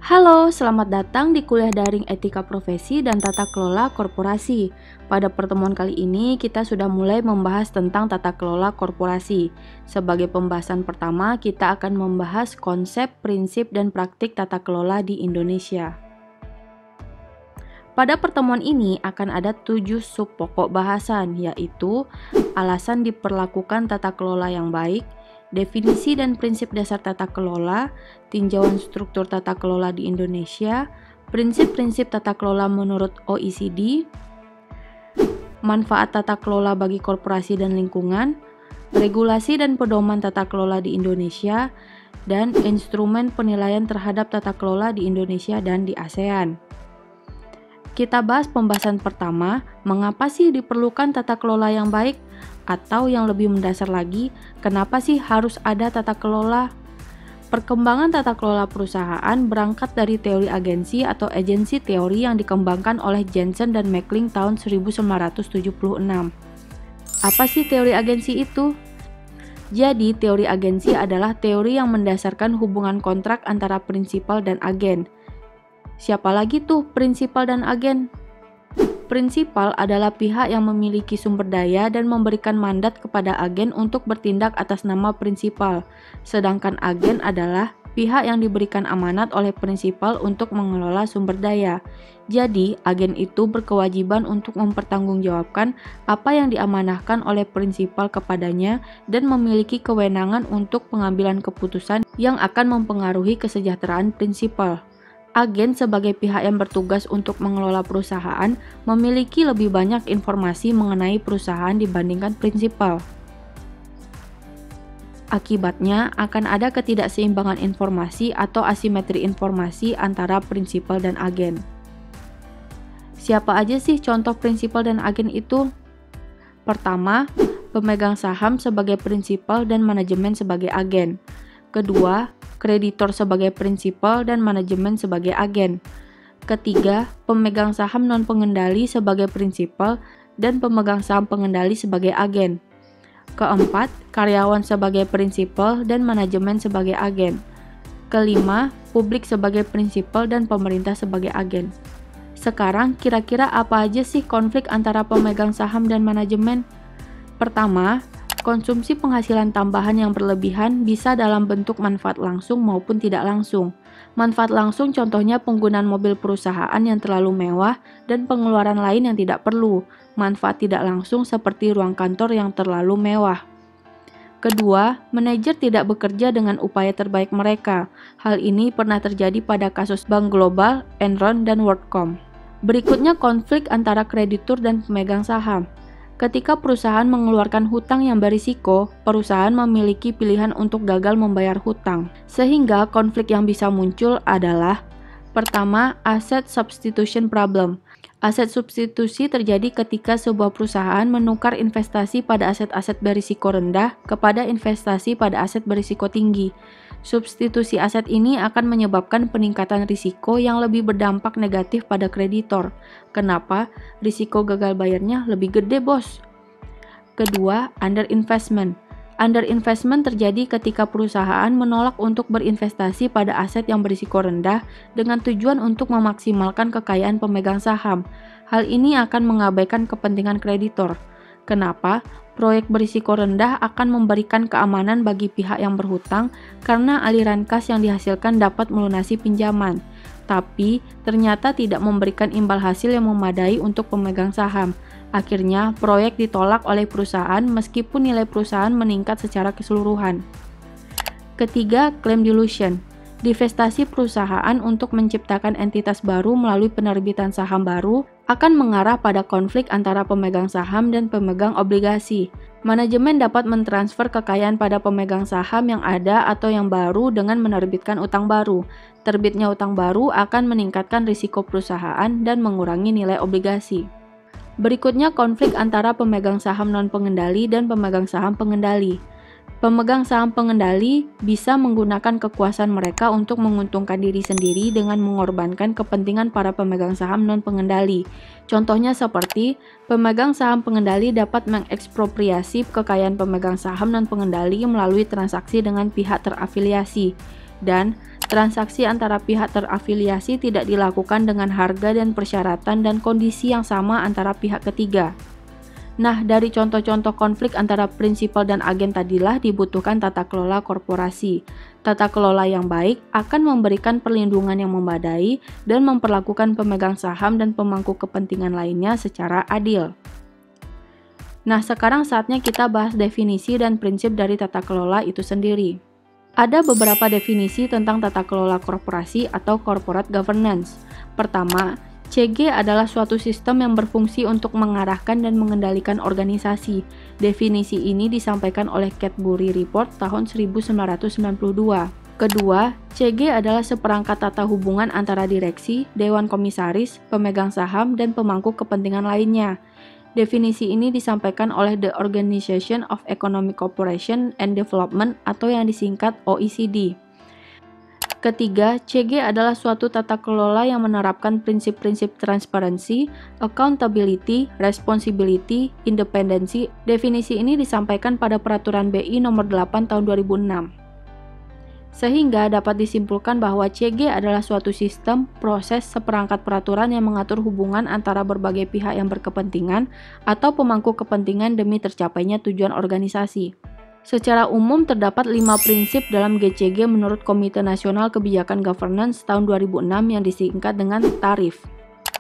Halo, selamat datang di kuliah daring Etika Profesi dan Tata Kelola Korporasi. Pada pertemuan kali ini, kita sudah mulai membahas tentang tata kelola korporasi. Sebagai pembahasan pertama, kita akan membahas konsep, prinsip, dan praktik tata kelola di Indonesia. Pada pertemuan ini akan ada 7 sub pokok bahasan, yaitu alasan diperlakukan tata kelola yang baik, definisi dan prinsip dasar tata kelola, tinjauan struktur tata kelola di Indonesia, prinsip-prinsip tata kelola menurut OECD, manfaat tata kelola bagi korporasi dan lingkungan, regulasi dan pedoman tata kelola di Indonesia, dan instrumen penilaian terhadap tata kelola di Indonesia dan di ASEAN. Kita bahas pembahasan pertama, mengapa sih diperlukan tata kelola yang baik? Atau yang lebih mendasar lagi, kenapa sih harus ada tata kelola? Perkembangan tata kelola perusahaan berangkat dari teori agensi atau agency teori yang dikembangkan oleh Jensen dan Meckling tahun 1976. Apa sih teori agensi itu? Jadi, teori agensi adalah teori yang mendasarkan hubungan kontrak antara prinsipal dan agen. Siapa lagi tuh prinsipal dan agen? Prinsipal adalah pihak yang memiliki sumber daya dan memberikan mandat kepada agen untuk bertindak atas nama prinsipal. Sedangkan agen adalah pihak yang diberikan amanat oleh prinsipal untuk mengelola sumber daya. Jadi, agen itu berkewajiban untuk mempertanggungjawabkan apa yang diamanahkan oleh prinsipal kepadanya dan memiliki kewenangan untuk pengambilan keputusan yang akan mempengaruhi kesejahteraan prinsipal. Agen sebagai pihak yang bertugas untuk mengelola perusahaan memiliki lebih banyak informasi mengenai perusahaan dibandingkan prinsipal. Akibatnya, akan ada ketidakseimbangan informasi atau asimetri informasi antara prinsipal dan agen. Siapa aja sih contoh prinsipal dan agen itu? Pertama, pemegang saham sebagai prinsipal dan manajemen sebagai agen. Kedua, kreditor sebagai prinsipal dan manajemen sebagai agen. Ketiga, pemegang saham non-pengendali sebagai prinsipal dan pemegang saham pengendali sebagai agen. Keempat, karyawan sebagai prinsipal dan manajemen sebagai agen. Kelima, publik sebagai prinsipal dan pemerintah sebagai agen. Sekarang, kira-kira apa aja sih konflik antara pemegang saham dan manajemen? Pertama, konsumsi penghasilan tambahan yang berlebihan bisa dalam bentuk manfaat langsung maupun tidak langsung. Manfaat langsung contohnya penggunaan mobil perusahaan yang terlalu mewah dan pengeluaran lain yang tidak perlu. Manfaat tidak langsung seperti ruang kantor yang terlalu mewah. Kedua, manajer tidak bekerja dengan upaya terbaik mereka. Hal ini pernah terjadi pada kasus Bank Global, Enron, dan WorldCom. Berikutnya konflik antara kreditur dan pemegang saham. Ketika perusahaan mengeluarkan hutang yang berisiko, perusahaan memiliki pilihan untuk gagal membayar hutang. Sehingga konflik yang bisa muncul adalah: pertama, asset substitution problem. Aset substitusi terjadi ketika sebuah perusahaan menukar investasi pada aset-aset berisiko rendah kepada investasi pada aset berisiko tinggi. Substitusi aset ini akan menyebabkan peningkatan risiko yang lebih berdampak negatif pada kreditor. Kenapa? Risiko gagal bayarnya lebih gede, bos. Kedua, underinvestment. Underinvestment terjadi ketika perusahaan menolak untuk berinvestasi pada aset yang berisiko rendah dengan tujuan untuk memaksimalkan kekayaan pemegang saham. Hal ini akan mengabaikan kepentingan kreditor. Kenapa? Proyek berisiko rendah akan memberikan keamanan bagi pihak yang berhutang karena aliran kas yang dihasilkan dapat melunasi pinjaman. Tapi, ternyata tidak memberikan imbal hasil yang memadai untuk pemegang saham. Akhirnya, proyek ditolak oleh perusahaan meskipun nilai perusahaan meningkat secara keseluruhan. Ketiga, claim dilution. Divestasi perusahaan untuk menciptakan entitas baru melalui penerbitan saham baru akan mengarah pada konflik antara pemegang saham dan pemegang obligasi. Manajemen dapat mentransfer kekayaan pada pemegang saham yang ada atau yang baru dengan menerbitkan utang baru. Terbitnya utang baru akan meningkatkan risiko perusahaan dan mengurangi nilai obligasi. Berikutnya konflik antara pemegang saham non-pengendali dan pemegang saham pengendali. Pemegang saham pengendali bisa menggunakan kekuasaan mereka untuk menguntungkan diri sendiri dengan mengorbankan kepentingan para pemegang saham non-pengendali. Contohnya seperti, pemegang saham pengendali dapat mengekspropriasi kekayaan pemegang saham non-pengendali melalui transaksi dengan pihak terafiliasi. Dan Transaksi antara pihak terafiliasi tidak dilakukan dengan harga dan persyaratan dan kondisi yang sama antara pihak ketiga. Nah, dari contoh-contoh konflik antara prinsipal dan agen tadilah dibutuhkan tata kelola korporasi. Tata kelola yang baik akan memberikan perlindungan yang memadai dan memperlakukan pemegang saham dan pemangku kepentingan lainnya secara adil. Nah, sekarang saatnya kita bahas definisi dan prinsip dari tata kelola itu sendiri. Ada beberapa definisi tentang tata kelola korporasi atau corporate governance. Pertama, CG adalah suatu sistem yang berfungsi untuk mengarahkan dan mengendalikan organisasi. Definisi ini disampaikan oleh Cadbury Report tahun 1992. Kedua, CG adalah seperangkat tata hubungan antara direksi, dewan komisaris, pemegang saham, dan pemangku kepentingan lainnya. Definisi ini disampaikan oleh The Organization of Economic Cooperation and Development atau yang disingkat OECD. Ketiga, CG adalah suatu tata kelola yang menerapkan prinsip-prinsip transparansi, accountability, responsibility, independensi. Definisi ini disampaikan pada Peraturan BI Nomor 8 Tahun 2006. Sehingga dapat disimpulkan bahwa CG adalah suatu sistem, proses, seperangkat peraturan yang mengatur hubungan antara berbagai pihak yang berkepentingan atau pemangku kepentingan demi tercapainya tujuan organisasi. Secara umum terdapat 5 prinsip dalam GCG menurut Komite Nasional Kebijakan Governance tahun 2006 yang disingkat dengan TARIF.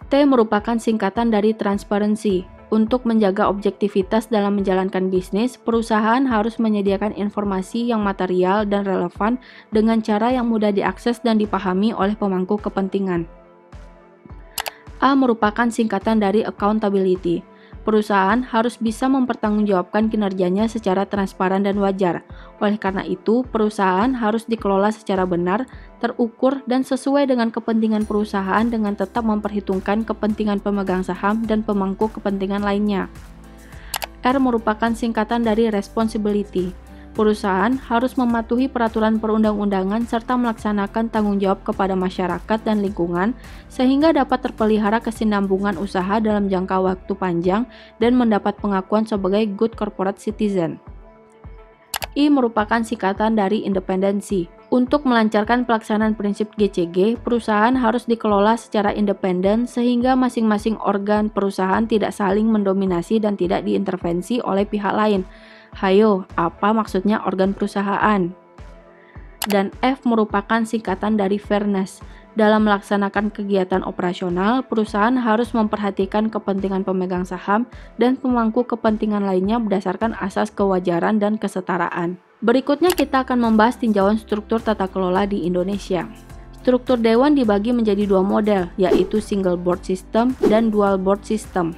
T merupakan singkatan dari transparansi. Untuk menjaga objektivitas dalam menjalankan bisnis, perusahaan harus menyediakan informasi yang material dan relevan dengan cara yang mudah diakses dan dipahami oleh pemangku kepentingan. A merupakan singkatan dari accountability. Perusahaan harus bisa mempertanggungjawabkan kinerjanya secara transparan dan wajar. Oleh karena itu, perusahaan harus dikelola secara benar, terukur, dan sesuai dengan kepentingan perusahaan dengan tetap memperhitungkan kepentingan pemegang saham dan pemangku kepentingan lainnya. R merupakan singkatan dari responsibility. Perusahaan harus mematuhi peraturan perundang-undangan serta melaksanakan tanggung jawab kepada masyarakat dan lingkungan sehingga dapat terpelihara kesinambungan usaha dalam jangka waktu panjang dan mendapat pengakuan sebagai good corporate citizen. I merupakan singkatan dari independensi. Untuk melancarkan pelaksanaan prinsip GCG, perusahaan harus dikelola secara independen sehingga masing-masing organ perusahaan tidak saling mendominasi dan tidak diintervensi oleh pihak lain. Hayo, apa maksudnya organ perusahaan? Dan F merupakan singkatan dari fairness. Dalam melaksanakan kegiatan operasional, perusahaan harus memperhatikan kepentingan pemegang saham dan pemangku kepentingan lainnya berdasarkan asas kewajaran dan kesetaraan. Berikutnya kita akan membahas tinjauan struktur tata kelola di Indonesia. Struktur dewan dibagi menjadi 2 model, yaitu single board system dan dual board system.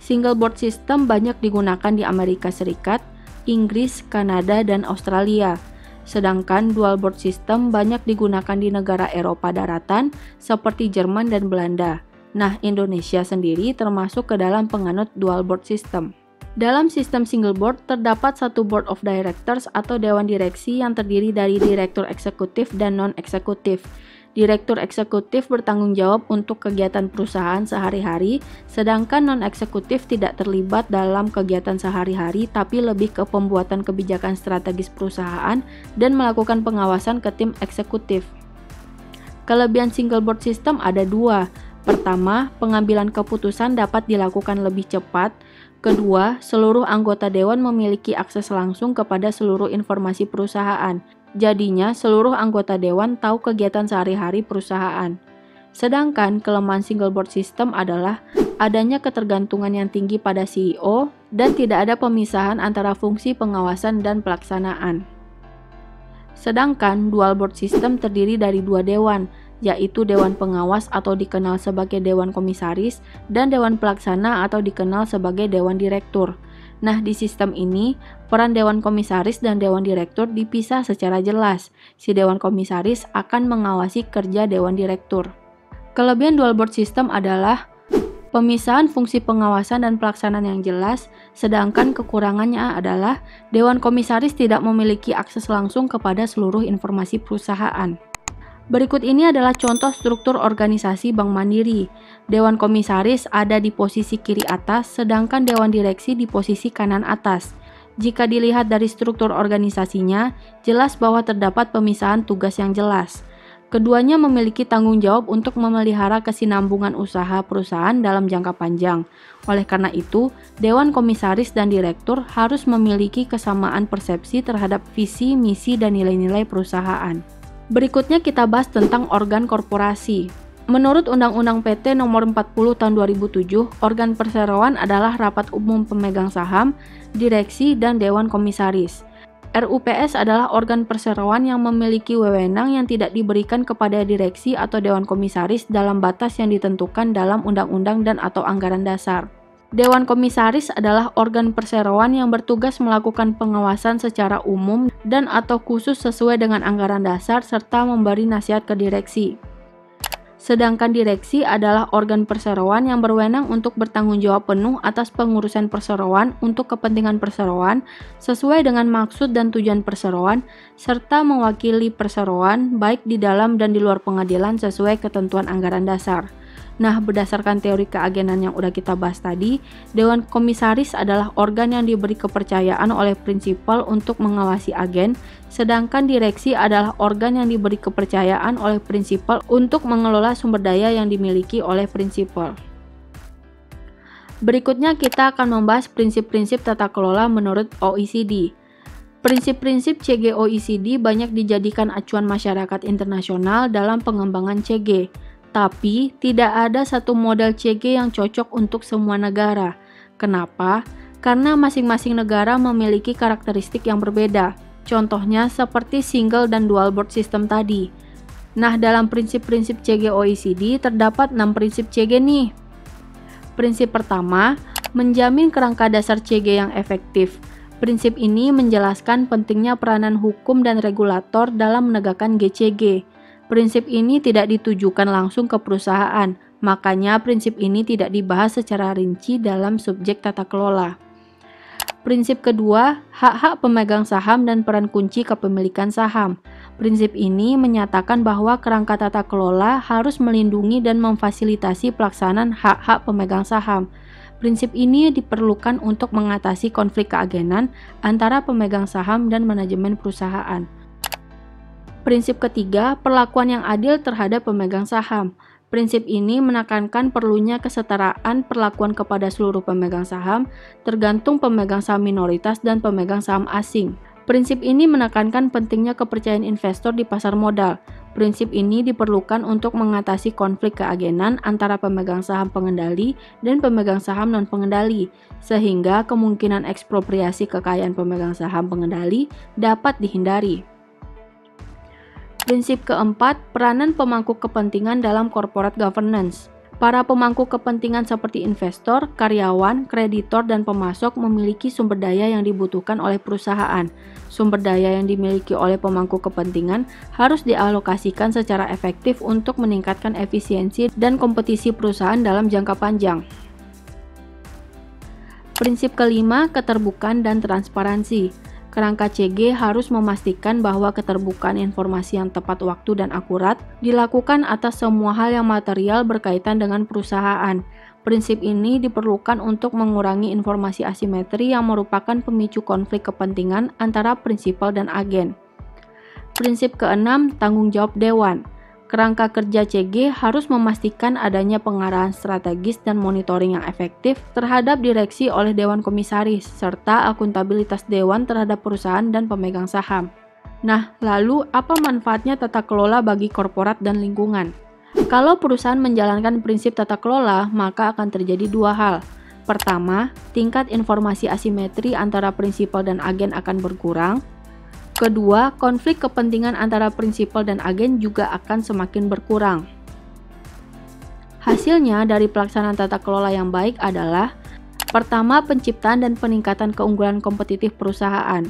Single board system banyak digunakan di Amerika Serikat, Inggris, Kanada, dan Australia. Sedangkan dual board system banyak digunakan di negara Eropa daratan seperti Jerman dan Belanda. Nah, Indonesia sendiri termasuk ke dalam penganut dual board system. Dalam sistem single board terdapat satu board of directors atau dewan direksi yang terdiri dari direktur eksekutif dan non-eksekutif. Direktur eksekutif bertanggung jawab untuk kegiatan perusahaan sehari-hari, sedangkan non-eksekutif tidak terlibat dalam kegiatan sehari-hari tapi lebih ke pembuatan kebijakan strategis perusahaan dan melakukan pengawasan ke tim eksekutif. Kelebihan single board system ada 2. Pertama, pengambilan keputusan dapat dilakukan lebih cepat. Kedua, seluruh anggota dewan memiliki akses langsung kepada seluruh informasi perusahaan. Jadinya, seluruh anggota dewan tahu kegiatan sehari-hari perusahaan. Sedangkan kelemahan single board system adalah adanya ketergantungan yang tinggi pada CEO dan tidak ada pemisahan antara fungsi pengawasan dan pelaksanaan. Sedangkan dual board system terdiri dari 2 dewan, yaitu Dewan Pengawas atau dikenal sebagai Dewan Komisaris dan Dewan Pelaksana atau dikenal sebagai Dewan Direktur. Nah, di sistem ini, peran Dewan Komisaris dan Dewan Direktur dipisah secara jelas. Si Dewan Komisaris akan mengawasi kerja Dewan Direktur. Kelebihan dual board system adalah pemisahan fungsi pengawasan dan pelaksanaan yang jelas, sedangkan kekurangannya adalah Dewan Komisaris tidak memiliki akses langsung kepada seluruh informasi perusahaan. Berikut ini adalah contoh struktur organisasi Bank Mandiri. Dewan Komisaris ada di posisi kiri atas, sedangkan Dewan Direksi di posisi kanan atas. Jika dilihat dari struktur organisasinya, jelas bahwa terdapat pemisahan tugas yang jelas. Keduanya memiliki tanggung jawab untuk memelihara kesinambungan usaha perusahaan dalam jangka panjang. Oleh karena itu, Dewan Komisaris dan Direktur harus memiliki kesamaan persepsi terhadap visi, misi, dan nilai-nilai perusahaan. Berikutnya kita bahas tentang organ korporasi. Menurut Undang-Undang PT Nomor 40 Tahun 2007, organ perseroan adalah rapat umum pemegang saham, direksi, dan Dewan Komisaris. RUPS adalah organ perseroan yang memiliki wewenang yang tidak diberikan kepada direksi atau dewan komisaris dalam batas yang ditentukan dalam undang-undang dan atau anggaran dasar. Dewan Komisaris adalah organ perseroan yang bertugas melakukan pengawasan secara umum dan atau khusus sesuai dengan anggaran dasar serta memberi nasihat ke direksi. Sedangkan direksi adalah organ perseroan yang berwenang untuk bertanggung jawab penuh atas pengurusan perseroan untuk kepentingan perseroan sesuai dengan maksud dan tujuan perseroan serta mewakili perseroan baik di dalam dan di luar pengadilan sesuai ketentuan anggaran dasar. Nah, berdasarkan teori keagenan yang udah kita bahas tadi, Dewan Komisaris adalah organ yang diberi kepercayaan oleh prinsipal untuk mengawasi agen, sedangkan direksi adalah organ yang diberi kepercayaan oleh prinsipal untuk mengelola sumber daya yang dimiliki oleh prinsipal. Berikutnya kita akan membahas prinsip-prinsip tata kelola menurut OECD. Prinsip-prinsip CG OECD banyak dijadikan acuan masyarakat internasional dalam pengembangan CG. Tapi, tidak ada satu model CG yang cocok untuk semua negara. Kenapa? Karena masing-masing negara memiliki karakteristik yang berbeda. Contohnya seperti single dan dual board system tadi. Nah, dalam prinsip-prinsip CG OECD terdapat 6 prinsip CG nih. Prinsip pertama, menjamin kerangka dasar CG yang efektif. Prinsip ini menjelaskan pentingnya peranan hukum dan regulator dalam menegakkan GCG. Prinsip ini tidak ditujukan langsung ke perusahaan, makanya prinsip ini tidak dibahas secara rinci dalam subjek tata kelola. Prinsip kedua, hak-hak pemegang saham dan peran kunci kepemilikan saham. Prinsip ini menyatakan bahwa kerangka tata kelola harus melindungi dan memfasilitasi pelaksanaan hak-hak pemegang saham. Prinsip ini diperlukan untuk mengatasi konflik keagenan antara pemegang saham dan manajemen perusahaan. Prinsip ketiga, perlakuan yang adil terhadap pemegang saham. Prinsip ini menekankan perlunya kesetaraan perlakuan kepada seluruh pemegang saham, tergantung pemegang saham minoritas dan pemegang saham asing. Prinsip ini menekankan pentingnya kepercayaan investor di pasar modal. Prinsip ini diperlukan untuk mengatasi konflik keagenan antara pemegang saham pengendali dan pemegang saham non-pengendali, sehingga kemungkinan ekspropriasi kekayaan pemegang saham pengendali dapat dihindari. Prinsip keempat, peranan pemangku kepentingan dalam corporate governance. Para pemangku kepentingan seperti investor, karyawan, kreditor, dan pemasok memiliki sumber daya yang dibutuhkan oleh perusahaan. Sumber daya yang dimiliki oleh pemangku kepentingan harus dialokasikan secara efektif untuk meningkatkan efisiensi dan kompetisi perusahaan dalam jangka panjang. Prinsip kelima, keterbukaan dan transparansi. Kerangka CG harus memastikan bahwa keterbukaan informasi yang tepat waktu dan akurat dilakukan atas semua hal yang material berkaitan dengan perusahaan. Prinsip ini diperlukan untuk mengurangi informasi asimetri yang merupakan pemicu konflik kepentingan antara prinsipal dan agen. Prinsip keenam, tanggung jawab dewan. Kerangka kerja CG harus memastikan adanya pengarahan strategis dan monitoring yang efektif terhadap direksi oleh Dewan Komisaris, serta akuntabilitas Dewan terhadap perusahaan dan pemegang saham. Nah, lalu apa manfaatnya tata kelola bagi korporat dan lingkungan? Kalau perusahaan menjalankan prinsip tata kelola, maka akan terjadi dua hal. Pertama, tingkat informasi asimetri antara prinsipal dan agen akan berkurang. Kedua, konflik kepentingan antara prinsipal dan agen juga akan semakin berkurang. Hasilnya dari pelaksanaan tata kelola yang baik adalah: pertama, penciptaan dan peningkatan keunggulan kompetitif perusahaan.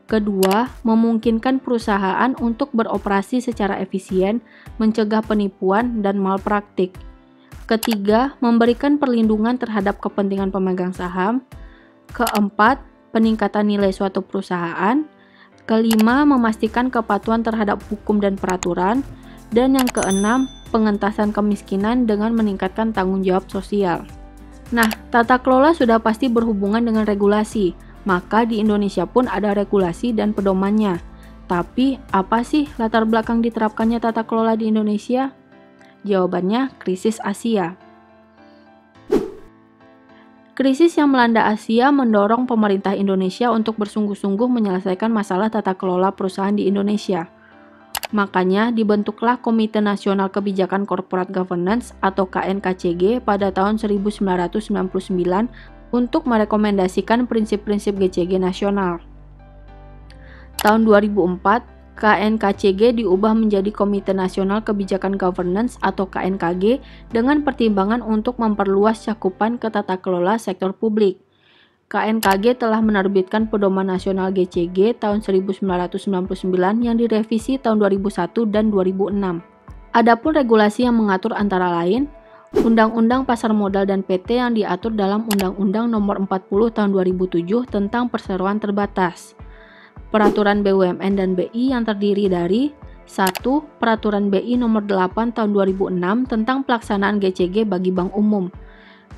Kedua, memungkinkan perusahaan untuk beroperasi secara efisien, mencegah penipuan dan malpraktik. Ketiga, memberikan perlindungan terhadap kepentingan pemegang saham. Keempat, peningkatan nilai suatu perusahaan. Kelima, memastikan kepatuhan terhadap hukum dan peraturan. Dan yang keenam, pengentasan kemiskinan dengan meningkatkan tanggung jawab sosial. Nah, tata kelola sudah pasti berhubungan dengan regulasi. Maka di Indonesia pun ada regulasi dan pedomannya. Tapi, apa sih latar belakang diterapkannya tata kelola di Indonesia? Jawabannya, krisis Asia. Krisis yang melanda Asia mendorong pemerintah Indonesia untuk bersungguh-sungguh menyelesaikan masalah tata kelola perusahaan di Indonesia. Makanya dibentuklah Komite Nasional Kebijakan Corporate Governance atau KNKCG pada tahun 1999 untuk merekomendasikan prinsip-prinsip GCG nasional. Tahun 2004, KNKCG diubah menjadi Komite Nasional Kebijakan Governance atau KNKG dengan pertimbangan untuk memperluas cakupan ke tata kelola sektor publik. KNKG telah menerbitkan Pedoman Nasional GCG tahun 1999 yang direvisi tahun 2001 dan 2006. Adapun regulasi yang mengatur antara lain, Undang-Undang Pasar Modal dan PT yang diatur dalam Undang-Undang Nomor 40 Tahun 2007 tentang perseroan terbatas. Peraturan BUMN dan BI yang terdiri dari 1. Peraturan BI Nomor 8 Tahun 2006 tentang pelaksanaan GCG bagi bank umum.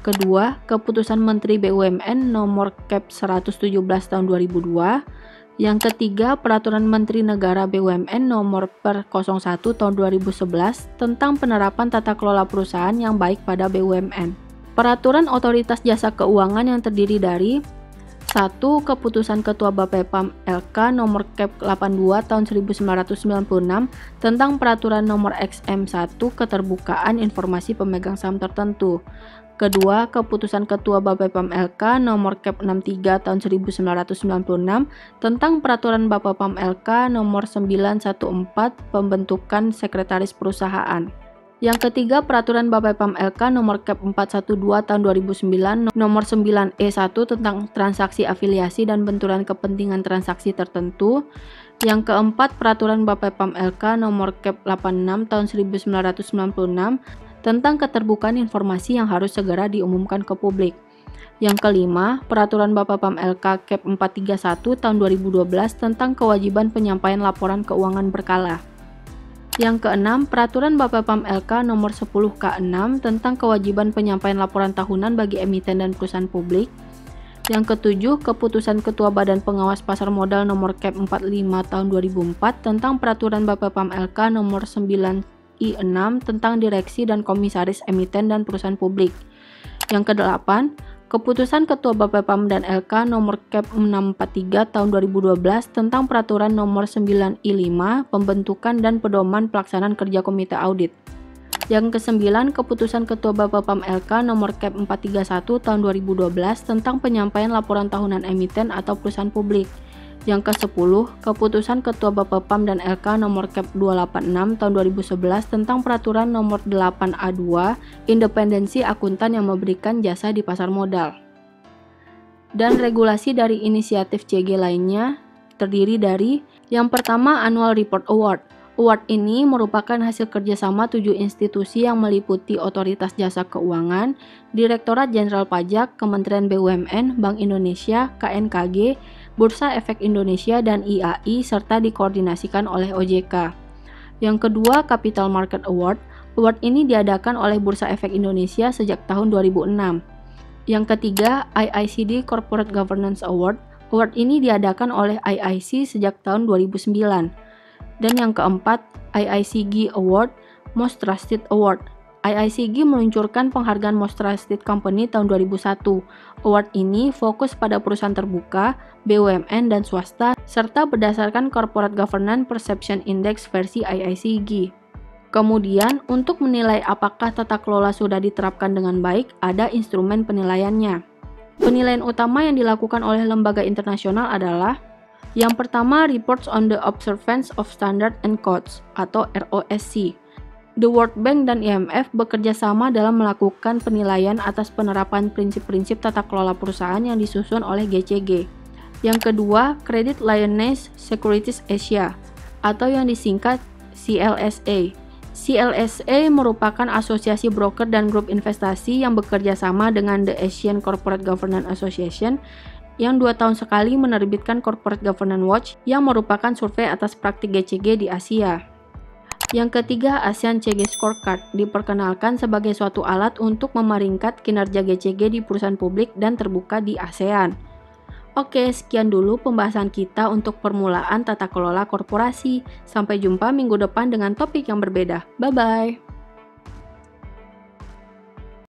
Kedua, Keputusan Menteri BUMN Nomor Kep 117 Tahun 2002. Yang ketiga, Peraturan Menteri Negara BUMN Nomor Per 01 Tahun 2011 tentang penerapan tata kelola perusahaan yang baik pada BUMN. Peraturan Otoritas Jasa Keuangan yang terdiri dari 1. Keputusan Ketua Bapepam LK Nomor Kep 82 Tahun 1996 tentang Peraturan Nomor XM1 Keterbukaan Informasi Pemegang Saham Tertentu. Kedua, Keputusan Ketua Bapepam LK Nomor Kep 63 Tahun 1996 tentang Peraturan Bapepam LK Nomor 914 Pembentukan Sekretaris Perusahaan. Yang ketiga, Peraturan Bapepam LK Nomor Kep 412 Tahun 2009 Nomor 9E1 tentang transaksi afiliasi dan benturan kepentingan transaksi tertentu. Yang keempat, Peraturan Bapepam LK Nomor Kep 86 Tahun 1996 tentang keterbukaan informasi yang harus segera diumumkan ke publik. Yang kelima, Peraturan Bapepam LK Kep 431 Tahun 2012 tentang kewajiban penyampaian laporan keuangan berkala. Yang keenam, Peraturan Bapepam LK Nomor 10K6 tentang kewajiban penyampaian laporan tahunan bagi emiten dan perusahaan publik. Yang ketujuh, Keputusan Ketua Badan Pengawas Pasar Modal Nomor Kep 45 Tahun 2004 tentang Peraturan Bapepam LK Nomor 9I6 tentang Direksi dan Komisaris Emiten dan Perusahaan Publik. Yang kedelapan, Keputusan Ketua Bapepam dan LK Nomor Kep 643 Tahun 2012 tentang Peraturan Nomor 9I5 Pembentukan dan Pedoman Pelaksanaan Kerja Komite Audit. Yang kesembilan, Keputusan Ketua Bapepam LK Nomor Kep 431 Tahun 2012 tentang Penyampaian Laporan Tahunan Emiten atau Perusahaan Publik. Yang ke-10, Keputusan Ketua Bapepam dan LK Nomor Kep 286 Tahun 2011 tentang Peraturan Nomor 8A2 Independensi Akuntan yang memberikan jasa di pasar modal. Dan regulasi dari inisiatif CG lainnya terdiri dari yang pertama, Annual Report Award. Award ini merupakan hasil kerjasama 7 institusi yang meliputi Otoritas Jasa Keuangan, Direktorat Jenderal Pajak, Kementerian BUMN, Bank Indonesia, KNKG, Bursa Efek Indonesia, dan IAI, serta dikoordinasikan oleh OJK. Yang kedua, Capital Market Award. Award ini diadakan oleh Bursa Efek Indonesia sejak tahun 2006. Yang ketiga, IICD Corporate Governance Award. Award ini diadakan oleh IIC sejak tahun 2009. Dan yang keempat, IICG Award, Most Trusted Award. IICG meluncurkan penghargaan Most Trusted Company tahun 2001. Award ini fokus pada perusahaan terbuka, BUMN, dan swasta, serta berdasarkan Corporate Governance Perception Index versi IICG. Kemudian, untuk menilai apakah tata kelola sudah diterapkan dengan baik, ada instrumen penilaiannya. Penilaian utama yang dilakukan oleh lembaga internasional adalah yang pertama, Reports on the Observance of Standard and Codes atau ROSC. The World Bank dan IMF bekerja sama dalam melakukan penilaian atas penerapan prinsip-prinsip tata kelola perusahaan yang disusun oleh GCG. Yang kedua, Credit Lyonnais Securities Asia atau yang disingkat CLSA. CLSA merupakan asosiasi broker dan grup investasi yang bekerja sama dengan The Asian Corporate Governance Association yang 2 tahun sekali menerbitkan Corporate Governance Watch yang merupakan survei atas praktik GCG di Asia. Yang ketiga, ASEAN CG Scorecard diperkenalkan sebagai suatu alat untuk memeringkat kinerja GCG di perusahaan publik dan terbuka di ASEAN. Oke, sekian dulu pembahasan kita untuk permulaan tata kelola korporasi. Sampai jumpa minggu depan dengan topik yang berbeda. Bye-bye.